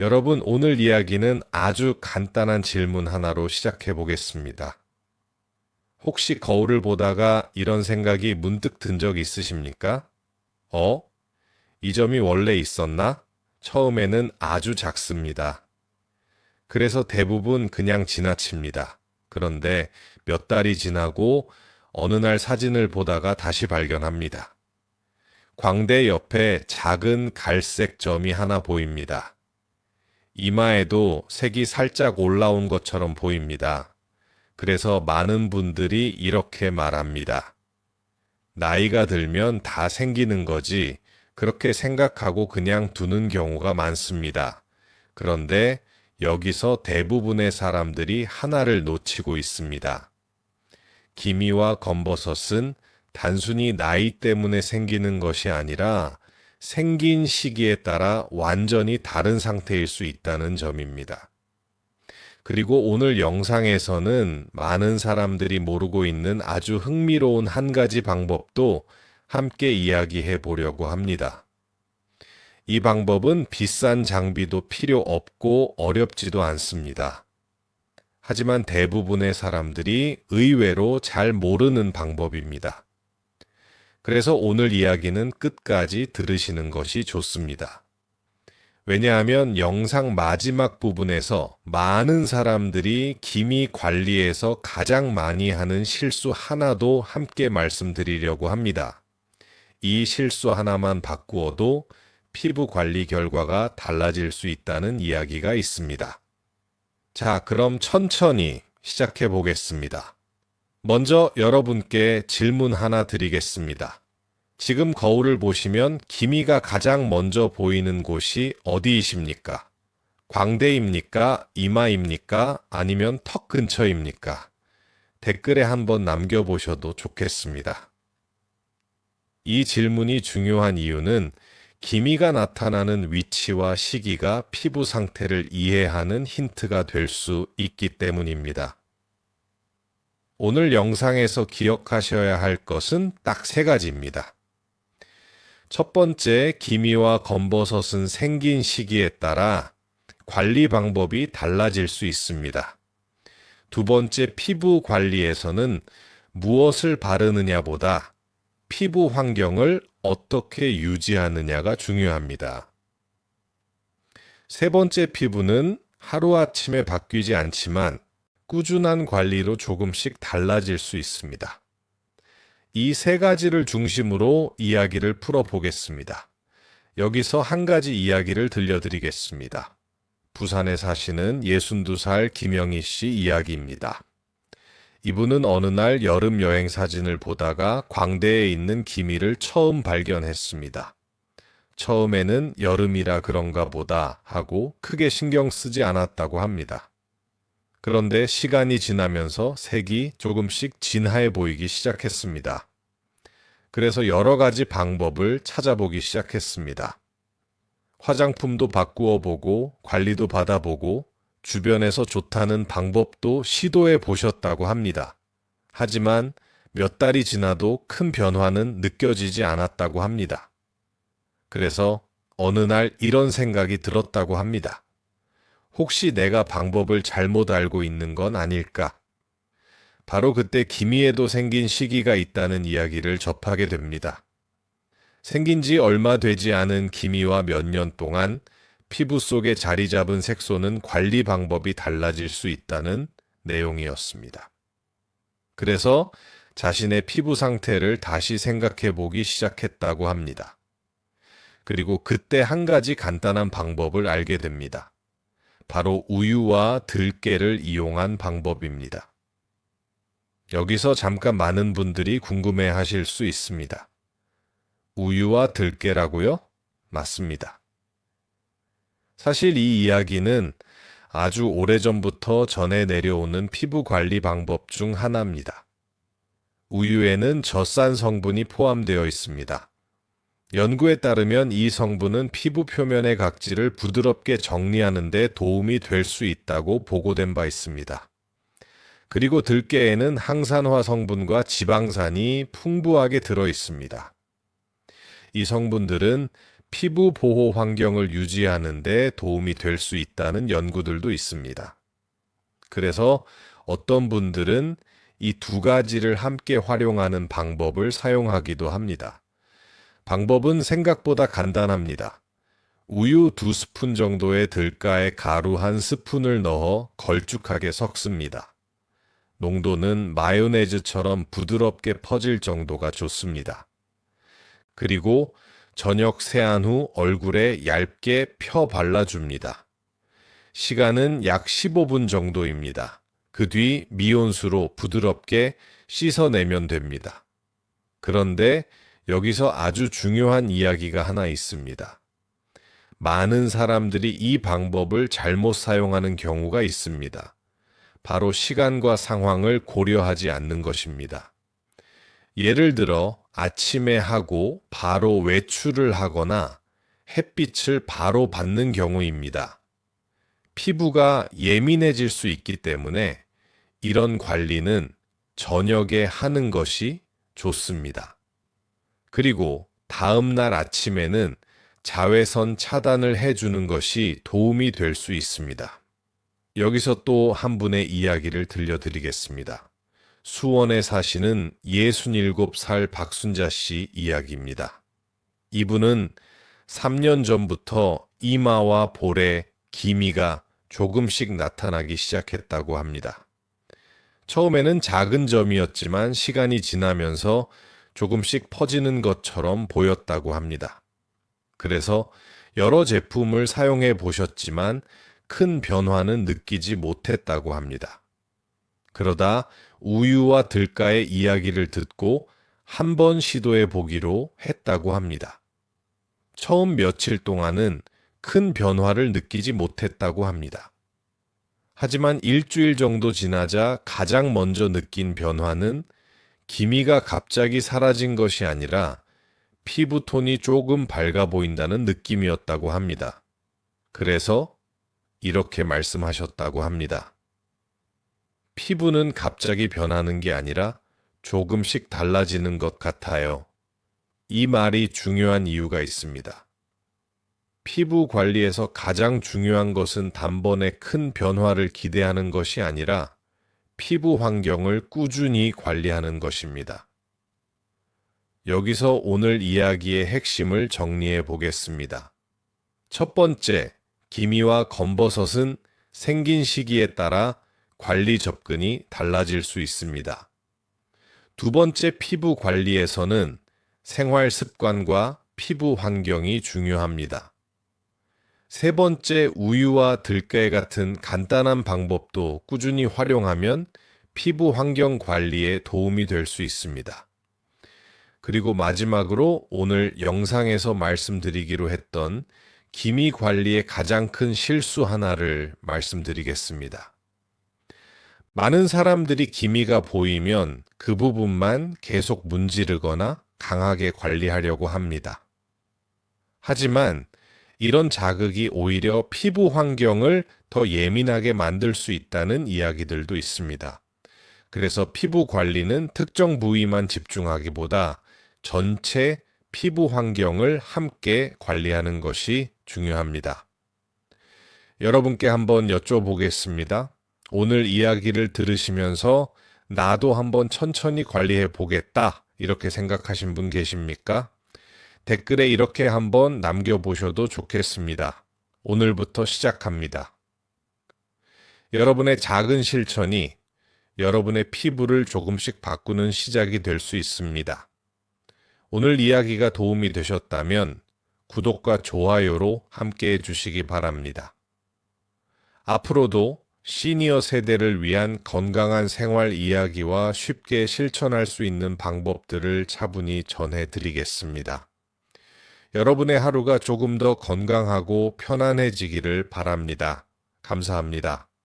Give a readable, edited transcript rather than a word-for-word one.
여러분, 오늘 이야기는 아주 간단한 질문 하나로 시작해 보겠습니다. 혹시 거울을 보다가 이런 생각이 문득 든 적 있으십니까? 어? 이 점이 원래 있었나? 처음에는 아주 작습니다. 그래서 대부분 그냥 지나칩니다. 그런데 몇 달이 지나고 어느 날 사진을 보다가 다시 발견합니다. 광대 옆에 작은 갈색 점이 하나 보입니다. 이마에도 색이 살짝 올라온 것처럼 보입니다. 그래서 많은 분들이 이렇게 말합니다. 나이가 들면 다 생기는 거지, 그렇게 생각하고 그냥 두는 경우가 많습니다. 그런데 여기서 대부분의 사람들이 하나를 놓치고 있습니다. 기미와 검버섯은 단순히 나이 때문에 생기는 것이 아니라 생긴 시기에 따라 완전히 다른 상태일 수 있다는 점입니다. 그리고 오늘 영상에서는 많은 사람들이 모르고 있는 아주 흥미로운 한 가지 방법도 함께 이야기해 보려고 합니다. 이 방법은 비싼 장비도 필요 없고 어렵지도 않습니다. 하지만 대부분의 사람들이 의외로 잘 모르는 방법입니다. 그래서 오늘 이야기는 끝까지 들으시는 것이 좋습니다. 왜냐하면 영상 마지막 부분에서 많은 사람들이 기미 관리에서 가장 많이 하는 실수 하나도 함께 말씀드리려고 합니다. 이 실수 하나만 바꾸어도 피부 관리 결과가 달라질 수 있다는 이야기가 있습니다. 자, 그럼 천천히 시작해 보겠습니다. 먼저 여러분께 질문 하나 드리겠습니다. 지금 거울을 보시면 기미가 가장 먼저 보이는 곳이 어디이십니까? 광대입니까? 이마입니까? 아니면 턱 근처입니까? 댓글에 한번 남겨보셔도 좋겠습니다. 이 질문이 중요한 이유는 기미가 나타나는 위치와 시기가 피부 상태를 이해하는 힌트가 될 수 있기 때문입니다. 오늘 영상에서 기억하셔야 할 것은 딱 세 가지입니다. 첫 번째, 기미와 검버섯은 생긴 시기에 따라 관리 방법이 달라질 수 있습니다. 두 번째, 피부 관리에서는 무엇을 바르느냐보다 피부 환경을 어떻게 유지하느냐가 중요합니다. 세 번째, 피부는 하루아침에 바뀌지 않지만 꾸준한 관리로 조금씩 달라질 수 있습니다. 이 세 가지를 중심으로 이야기를 풀어보겠습니다. 여기서 한 가지 이야기를 들려드리겠습니다. 부산에 사시는 62살 김영희 씨 이야기입니다. 이분은 어느 날 여름 여행 사진을 보다가 광대에 있는 기미를 처음 발견했습니다. 처음에는 여름이라 그런가 보다 하고 크게 신경 쓰지 않았다고 합니다. 그런데 시간이 지나면서 색이 조금씩 진하게 보이기 시작했습니다. 그래서 여러 가지 방법을 찾아보기 시작했습니다. 화장품도 바꾸어 보고 관리도 받아보고 주변에서 좋다는 방법도 시도해 보셨다고 합니다. 하지만 몇 달이 지나도 큰 변화는 느껴지지 않았다고 합니다. 그래서 어느 날 이런 생각이 들었다고 합니다. 혹시 내가 방법을 잘못 알고 있는 건 아닐까? 바로 그때 기미에도 생긴 시기가 있다는 이야기를 접하게 됩니다. 생긴 지 얼마 되지 않은 기미와 몇 년 동안 피부 속에 자리 잡은 색소는 관리 방법이 달라질 수 있다는 내용이었습니다. 그래서 자신의 피부 상태를 다시 생각해 보기 시작했다고 합니다. 그리고 그때 한 가지 간단한 방법을 알게 됩니다. 바로 우유와 들깨를 이용한 방법입니다. 여기서 잠깐 많은 분들이 궁금해 하실 수 있습니다. 우유와 들깨라고요? 맞습니다. 사실 이 이야기는 아주 오래전부터 전해 내려오는 피부 관리 방법 중 하나입니다. 우유에는 젖산 성분이 포함되어 있습니다. 연구에 따르면 이 성분은 피부 표면의 각질을 부드럽게 정리하는 데 도움이 될 수 있다고 보고된 바 있습니다. 그리고 들깨에는 항산화 성분과 지방산이 풍부하게 들어 있습니다. 이 성분들은 피부 보호 환경을 유지하는 데 도움이 될 수 있다는 연구들도 있습니다. 그래서 어떤 분들은 이 두 가지를 함께 활용하는 방법을 사용하기도 합니다. 방법은 생각보다 간단합니다. 우유 2스푼 정도의 들가에 가루 1스푼을 넣어 걸쭉하게 섞습니다. 농도는 마요네즈처럼 부드럽게 퍼질 정도가 좋습니다. 그리고 저녁 세안 후 얼굴에 얇게 펴 발라줍니다. 시간은 약 15분 정도입니다. 그 뒤 미온수로 부드럽게 씻어내면 됩니다. 그런데 여기서 아주 중요한 이야기가 하나 있습니다. 많은 사람들이 이 방법을 잘못 사용하는 경우가 있습니다. 바로 시간과 상황을 고려하지 않는 것입니다. 예를 들어 아침에 하고 바로 외출을 하거나 햇빛을 바로 받는 경우입니다. 피부가 예민해질 수 있기 때문에 이런 관리는 저녁에 하는 것이 좋습니다. 그리고 다음 날 아침에는 자외선 차단을 해주는 것이 도움이 될 수 있습니다. 여기서 또 한 분의 이야기를 들려드리겠습니다. 수원에 사시는 67살 박순자 씨 이야기입니다. 이분은 3년 전부터 이마와 볼에 기미가 조금씩 나타나기 시작했다고 합니다. 처음에는 작은 점이었지만 시간이 지나면서 조금씩 퍼지는 것처럼 보였다고 합니다. 그래서 여러 제품을 사용해 보셨지만 큰 변화는 느끼지 못했다고 합니다. 그러다 우유와 들가의 이야기를 듣고 한 번 시도해 보기로 했다고 합니다. 처음 며칠 동안은 큰 변화를 느끼지 못했다고 합니다. 하지만 일주일 정도 지나자 가장 먼저 느낀 변화는 기미가 갑자기 사라진 것이 아니라 피부톤이 조금 밝아 보인다는 느낌이었다고 합니다. 그래서 이렇게 말씀하셨다고 합니다. 피부는 갑자기 변하는 게 아니라 조금씩 달라지는 것 같아요. 이 말이 중요한 이유가 있습니다. 피부 관리에서 가장 중요한 것은 단번에 큰 변화를 기대하는 것이 아니라 피부 환경을 꾸준히 관리하는 것입니다. 여기서 오늘 이야기의 핵심을 정리해 보겠습니다. 첫 번째, 기미와 검버섯은 생긴 시기에 따라 관리 접근이 달라질 수 있습니다. 두 번째, 피부 관리에서는 생활 습관과 피부 환경이 중요합니다. 세 번째, 우유와 들깨 같은 간단한 방법도 꾸준히 활용하면 피부 환경 관리에 도움이 될 수 있습니다. 그리고 마지막으로 오늘 영상에서 말씀드리기로 했던 기미 관리의 가장 큰 실수 하나를 말씀드리겠습니다. 많은 사람들이 기미가 보이면 그 부분만 계속 문지르거나 강하게 관리하려고 합니다. 하지만 이런 자극이 오히려 피부 환경을 더 예민하게 만들 수 있다는 이야기들도 있습니다. 그래서 피부 관리는 특정 부위만 집중하기보다 전체 피부 환경을 함께 관리하는 것이 중요합니다. 여러분께 한번 여쭤보겠습니다. 오늘 이야기를 들으시면서 나도 한번 천천히 관리해 보겠다 이렇게 생각하신 분 계십니까? 댓글에 이렇게 한번 남겨보셔도 좋겠습니다. 오늘부터 시작합니다. 여러분의 작은 실천이 여러분의 피부를 조금씩 바꾸는 시작이 될 수 있습니다. 오늘 이야기가 도움이 되셨다면 구독과 좋아요로 함께 해주시기 바랍니다. 앞으로도 시니어 세대를 위한 건강한 생활 이야기와 쉽게 실천할 수 있는 방법들을 차분히 전해드리겠습니다. 여러분의 하루가 조금 더 건강하고 편안해지기를 바랍니다. 감사합니다.